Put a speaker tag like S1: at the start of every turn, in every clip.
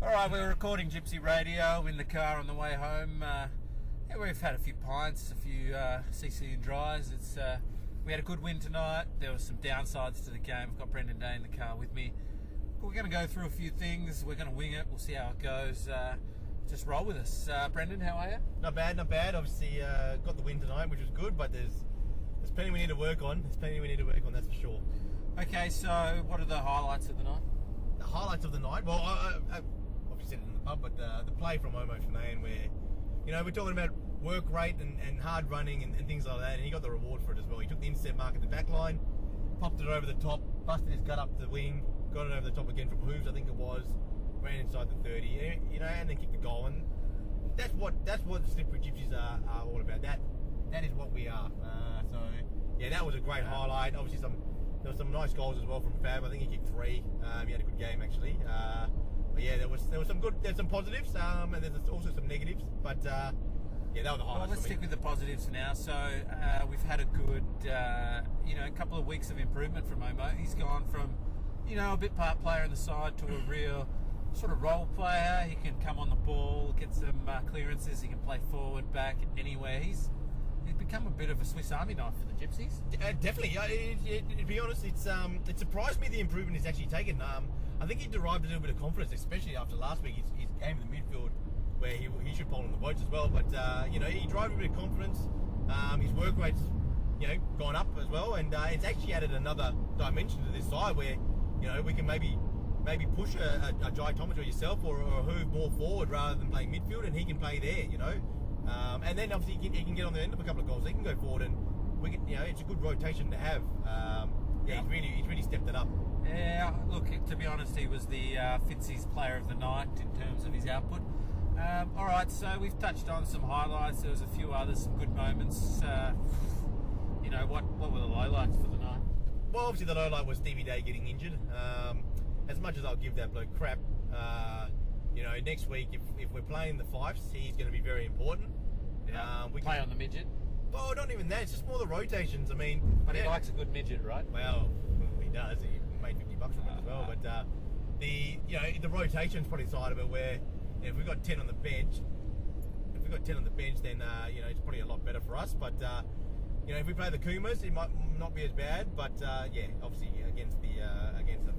S1: Alright, we're recording Gypsy Radio in the car on the way home. Yeah, we've had a few pints, a few CC and dries. We had a good win tonight. There were some downsides to the game. I've got Brendan Day in the car with me. We're going to go through a few things. We're going to wing it. We'll see how it goes. Just roll with us. Brendan, how are you?
S2: Not bad, not bad. Obviously, got the win tonight, which was good, but there's plenty we need to work on. That's for sure.
S1: Okay, so what are the highlights of the night?
S2: The highlights of the night? Well, I obviously said it in the pub, but the play from Hobo and JT, where, you know, we're talking about work rate and hard running and things like that, and he got the reward for it as well. He took the intercept mark at the back line, popped it over the top, busted his gut up the wing, got it over the top again from Hooves, I think it was, ran inside the 30, you know, and then kicked the goal. And that's what the Slippery Gypsies are all about. That is what we are. So yeah, that was a great highlight. Obviously, there were some nice goals as well from Fab. I think he kicked 3. He had a good game actually. But yeah, there was some good. There's some positives, and there's also some negatives. But yeah, that was the highlights.
S1: Well, let's stick with the positives now. So we've had a good, a couple of weeks of improvement from Omo. He's gone from, a bit part player on the side to a real sort of role player. He can come on the ball, get some clearances. He can play forward, back, anywhere. He's become a bit of a Swiss Army knife for the Gypsies.
S2: Definitely. To be honest, it surprised me the improvement he's actually taken. I think he derived a little bit of confidence, especially after last week. His game in the midfield, where he should bowl on the boats as well. But he derived a bit of confidence. His work rate's gone up as well, and it's actually added another dimension to this side where we can maybe push a Jai Thomas or yourself or a Hoove more forward rather than playing midfield, and he can play there. And then obviously he can get on the end of a couple of goals. He can go forward, and we can, it's a good rotation to have. He's really stepped it up.
S1: Yeah, look, to be honest, he was the Fitzy's player of the night in terms of his output. All right, so we've touched on some highlights. There was a few others, some good moments. What were the lowlights for the night?
S2: Well, obviously the lowlight was Stevie Day getting injured. As much as I'll give that bloke crap, next week if we're playing the Fifes, he's going to be very important.
S1: Yeah. We play on the midget.
S2: Oh, not even that. It's just more the rotations. I mean,
S1: but he likes a good midget, right?
S2: Well, he does. He made $50 from it as well. But the rotations probably side of it, where if we've got 10 on the bench, then it's probably a lot better for us. But if we play the Kumas, it might not be as bad. But obviously against the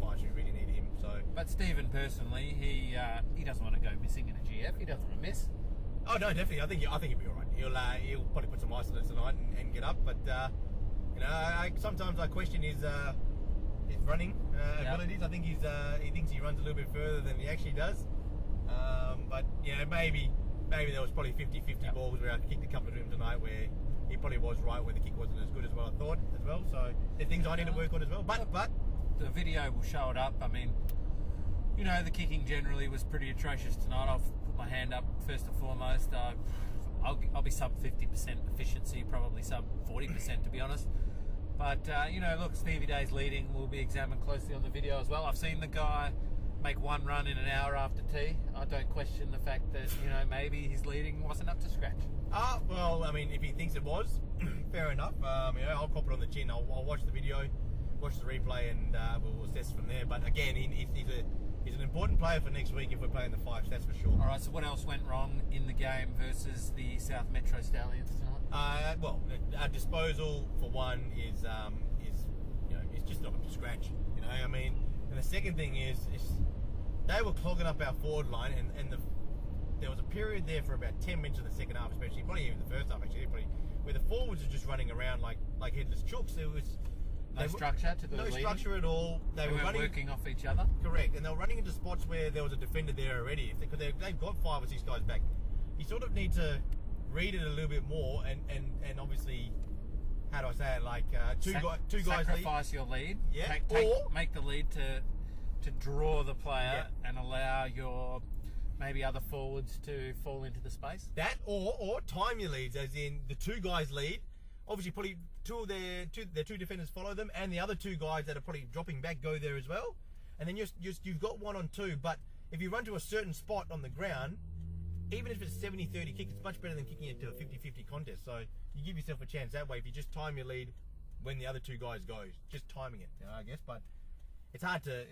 S2: Fifes, we really need him. So,
S1: but Stephen personally, he doesn't want to go missing in a GF. He doesn't want to miss.
S2: Oh no, definitely. I think he'll be all right. He'll probably put some ice on it tonight and get up. But sometimes I question his running abilities. I think he thinks he runs a little bit further than he actually does. But maybe there was probably 50-50 balls where I kicked a couple of him tonight where he probably was right, where the kick wasn't as good as what I thought as well. So there's things I need to work on as well. But
S1: the video will show it up. I mean, the kicking generally was pretty atrocious tonight. I've put my hand up first and foremost. I'll be sub 50% efficiency, probably sub 40% to be honest. But look, Stevie Day's leading will be examined closely on the video as well. I've seen the guy make one run in an hour after tea. I don't question the fact that maybe his leading wasn't up to scratch.
S2: Well, I mean, if he thinks it was, fair enough. I'll cop it on the chin. I'll watch the video, watch the replay, and we'll assess from there. But again, he's an important player for next week if we're playing the Fifes, that's for sure.
S1: All right, so what else went wrong in the game versus the South Metro Stallions tonight?
S2: Our disposal for one is it's just not up to scratch. And the second thing is they were clogging up our forward line, and there was a period there for about 10 minutes in the second half, especially probably even the first half actually, where the forwards were just running around like headless chooks. There was
S1: no structure to the leading.
S2: Structure at all.
S1: They were working off each other.
S2: Correct, and they were running into spots where there was a defender there already. Because they've got 5 or 6 guys back. You sort of need to read it a little bit more, and obviously, how do I say it? Two guys
S1: sacrifice your lead.
S2: Yeah.
S1: Make the lead to draw the player and allow your maybe other forwards to fall into the space.
S2: That or time your leads, as in the 2 guys lead. Obviously, probably their two defenders follow them, and the other 2 guys that are probably dropping back go there as well. And then you've got 1 on 2. But if you run to a certain spot on the ground, even if it's 70-30 kick, it's much better than kicking it to a 50-50 contest. So you give yourself a chance that way if you just time your lead when the other 2 guys go, just timing it, I guess. But it's hard to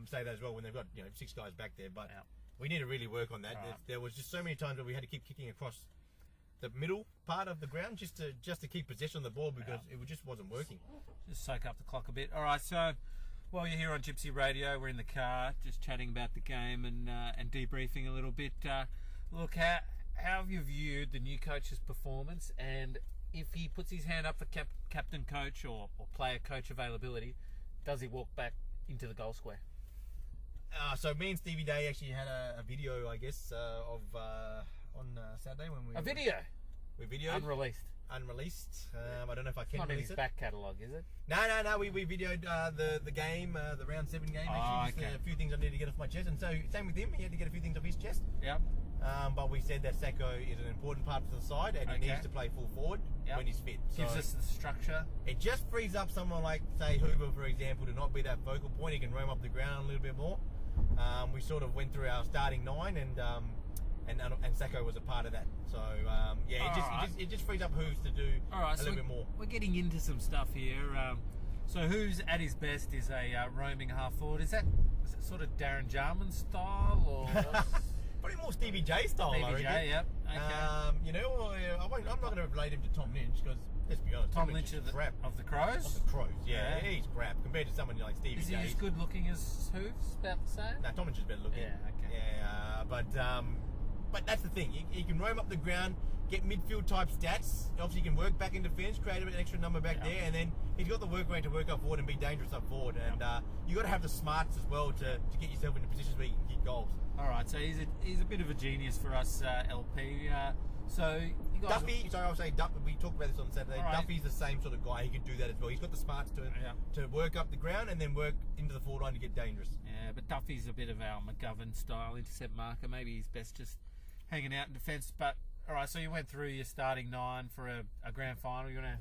S2: say that as well when they've got 6 guys back there. But We need to really work on that.
S1: Right.
S2: There was just so many times where we had to keep kicking across the middle part of the ground just to keep possession of the ball because it just wasn't working.
S1: Just soak up the clock a bit. All right, so while you're here on Gypsy Radio, we're in the car just chatting about the game and debriefing a little bit. Look, how have you viewed the new coach's performance? And if he puts his hand up for captain coach or player coach availability, does he walk back into the goal square?
S2: So me and Stevie Day actually had a video, I guess, of on Saturday when we...
S1: A video?
S2: We videoed. Unreleased. I don't know if I can
S1: Not in
S2: release
S1: his
S2: it.
S1: back catalogue, is it?
S2: No. We videoed the game, the round 7 game. Actually, just a few things I needed to get off my chest. And so, same with him. He had to get a few things off his chest.
S1: Yep.
S2: But we said that Sacco is an important part of the side and he needs to play full forward when he's fit. So
S1: gives us the structure.
S2: It just frees up someone like, say, Hobo, for example, to not be that focal point. He can roam up the ground a little bit more. We sort of went through our starting 9 and Sacco was a part of that. So, it just frees up Hooves to do a little bit more.
S1: We're getting into some stuff here. So Hooves at his best is a roaming half forward. Is it sort of Darren Jarman style or...
S2: Probably more Stevie J style, I reckon.
S1: Stevie J, yep. Okay.
S2: I'm not going to relate him to Tom Lynch because, let's be honest,
S1: Tom Lynch
S2: is crap.
S1: Of the Crows?
S2: Of the Crows, yeah. He's crap compared to someone like Stevie J.
S1: Is he as good looking as Hooves, about to say?
S2: No, Tom Lynch is better looking.
S1: Yeah, okay.
S2: Yeah, but that's the thing. He can roam up the ground, get midfield type stats. Obviously, he can work back in defence, create an extra number back there, and then he's got the work rate to work up forward and be dangerous up forward. And you got to have the smarts as well to get yourself into positions where you can kick goals.
S1: All right, so he's a bit of a genius for us, LP. So you guys
S2: Duffy, sorry, I was saying Duffy. We talked about this on Saturday.
S1: Right.
S2: Duffy's the same sort of guy. He can do that as well. He's got the smarts to work up the ground and then work into the forward line to get dangerous.
S1: Yeah, but Duffy's a bit of our McGovern style intercept marker. Maybe he's best just hanging out in defence. But all right, so you went through your starting 9 for a grand final. You wanna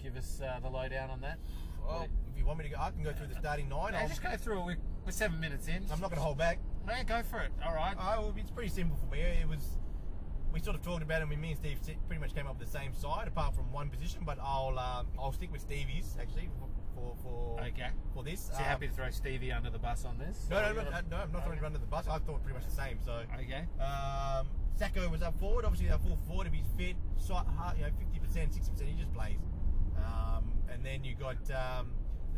S1: give us the lowdown on that?
S2: Well, if you want me to go, I can go through the starting 9.
S1: Yeah, just go through it. We're 7 minutes in.
S2: I'm not going to hold back.
S1: Yeah, go for it. All right.
S2: Well, it's pretty simple for me. We sort of talked about it. Me and Steve pretty much came up with the same side, apart from one position. But I'll stick with Stevie's actually for this.
S1: So you're happy to throw Stevie under the bus on this?
S2: No, I'm not throwing him under the bus. I thought pretty much the same. So
S1: okay.
S2: Sacco was up forward. Obviously, our full forward if he's fit, 50%, 60%, he just plays. And then you got the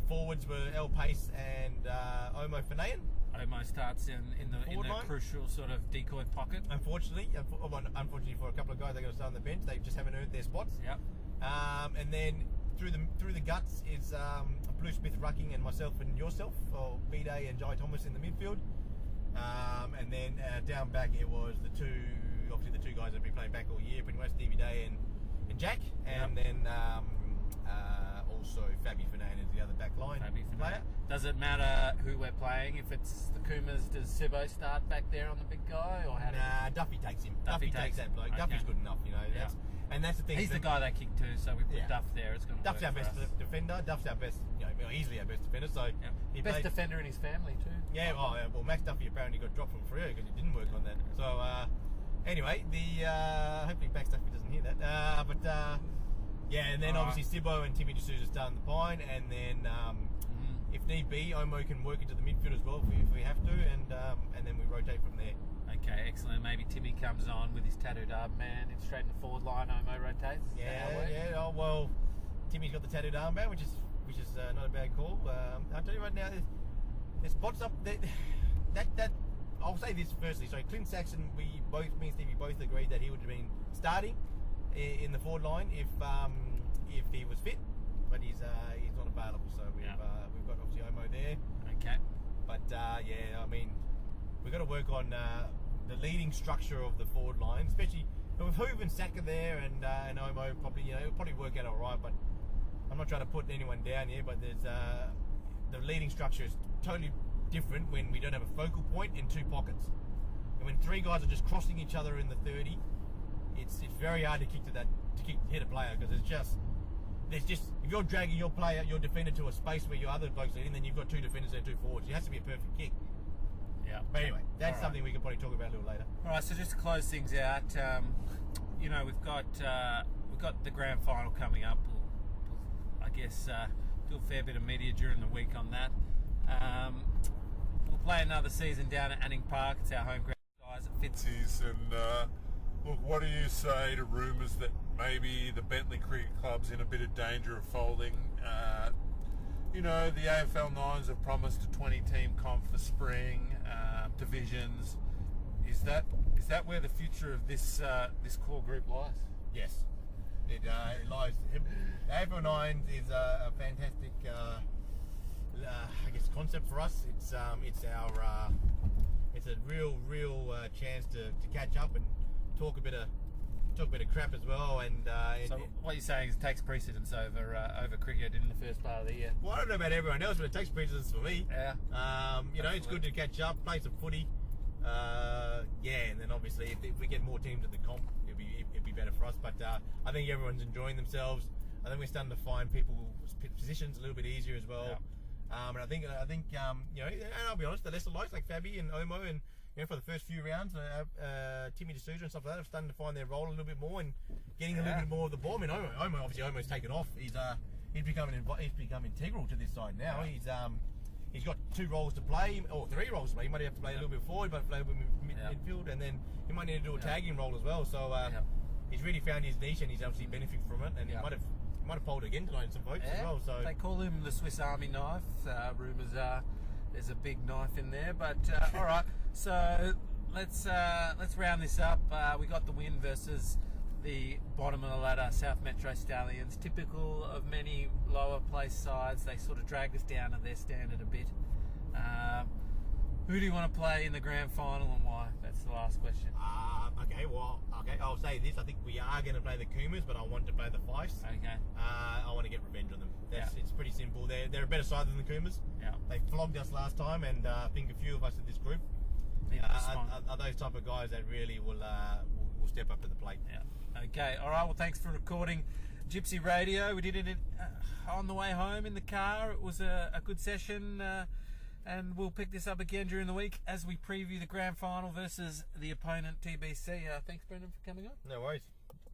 S2: forwards were El Pace and Omo Fanayan.
S1: Omo starts in the crucial sort of decoy pocket.
S2: Unfortunately for a couple of guys, they got to start on the bench. They just haven't earned their spots.
S1: Yep.
S2: And then through the guts is Blue Smith Rucking and myself and yourself, or B-Day and Jai Thomas in the midfield. And then down back it was the two guys that have been playing back all year, pretty much Stevie Day and Jack, and then also Fabi Fernand is the other back line player.
S1: Does it matter who we're playing? If it's the Coomers, does Sibbo start back there on the big guy, or how?
S2: Nah, Duffy takes him. Duffy takes that bloke. Okay. Duffy's good enough, And that's the thing.
S1: He's the guy they kick to, so we put Duff there. It's going to
S2: Duff's our best defender. Duff's our best, easily our best defender. So
S1: best defender in his family too.
S2: Yeah. Well, Max Duffy apparently got dropped from Freo because he didn't work on that. So anyway, hopefully Max Duffy doesn't hear that. And then obviously Sibbo and Timmy D'Souza start on the pine, and then if need be, Omo can work into the midfield as well if we have to, and then we rotate from there.
S1: Okay, excellent. Maybe Timmy comes on with his tattooed armband and straight in the forward line. Omo rotates.
S2: Yeah. Oh well, Timmy's got the tattooed armband, which is not a bad call. I'll tell you right now, there's spots up that I'll say this firstly. So Clint Saxon, me and Stevie both agreed that he would have been starting in the forward line if he was fit, but he's not available. So we've got obviously Omo there.
S1: Okay.
S2: But we've got to work on the leading structure of the forward line, especially with Hoove and Saka there and Omo. Probably it'll probably work out all right. But I'm not trying to put anyone down here. But there's the leading structure is totally different when we don't have a focal point in two pockets, and when three guys are just crossing each other in the 30. It's very hard to hit a player because there's just if you're dragging your defender to a space where your other blokes are in, then you've got two defenders and two forwards. It has to be a perfect kick.
S1: Yeah.
S2: But anyway, that's something we can probably talk about a little later.
S1: All right. So just to close things out, we've got the grand final coming up. We'll I guess do a fair bit of media during the week on that. We'll play another season down at Anning Park. It's our home ground, guys. It fits.
S3: And look, what do you say to rumours that maybe the Bentley Cricket Club's in a bit of danger of folding? You know, the AFL Nines have promised a 20-team comp for spring, divisions. Is that where the future of this core group lies?
S2: Yes, it lies. The AFL Nines is a fantastic, I guess, concept for us. It's a real chance to catch up and talk a bit of crap as well. And
S1: so what you're saying is it takes precedence over cricket in the first part of the year.
S2: Well, I don't know about everyone else, but it takes precedence for me.
S1: Yeah.
S2: You know, it's good to catch up, play some footy. And then obviously if we get more teams at the comp, it'd be better for us. But I think everyone's enjoying themselves. I think we're starting to find people's positions a little bit easier as well. Yeah. And I think you know, and I'll be honest, the lesser lights like Fabi and Omo, and you know, for the first few rounds, Timmy D'Souza and stuff like that have started to find their role a little bit more and getting a little bit more of the ball. I mean, Omo's taken off. He's become integral to this side now. Yeah. He's got 2 roles to play, or 3 roles to play. He might have to play a little bit forward, but play a little bit midfield, and then he might need to do a tagging role as well. So he's really found his niche, and he's obviously benefited from it. And he might have polled again tonight in some votes as well. So
S1: they call him the Swiss Army knife. Rumours are there's a big knife in there, but all right. So let's round this up. We got the win versus the bottom of the ladder, South Metro Stallions. Typical of many lower place sides, they sort of dragged us down to their standard a bit. Who do you want to play in the grand final and why? That's the last question.
S2: Okay, I'll say this. I think we are going to play the Coomers, but I want to play the Fifes.
S1: Okay.
S2: I want to get revenge on them. It's pretty simple. They're a better side than the Coomers.
S1: Yeah.
S2: They flogged us last time, and I think a few of us in this group are those type of guys that really will step up to the plate.
S1: Yeah. Okay, all right, well, thanks for recording Gypsy Radio. We did it on the way home in the car. It was a good session, and we'll pick this up again during the week as we preview the grand final versus the opponent, TBC. Thanks, Brendan, for coming on.
S2: No worries.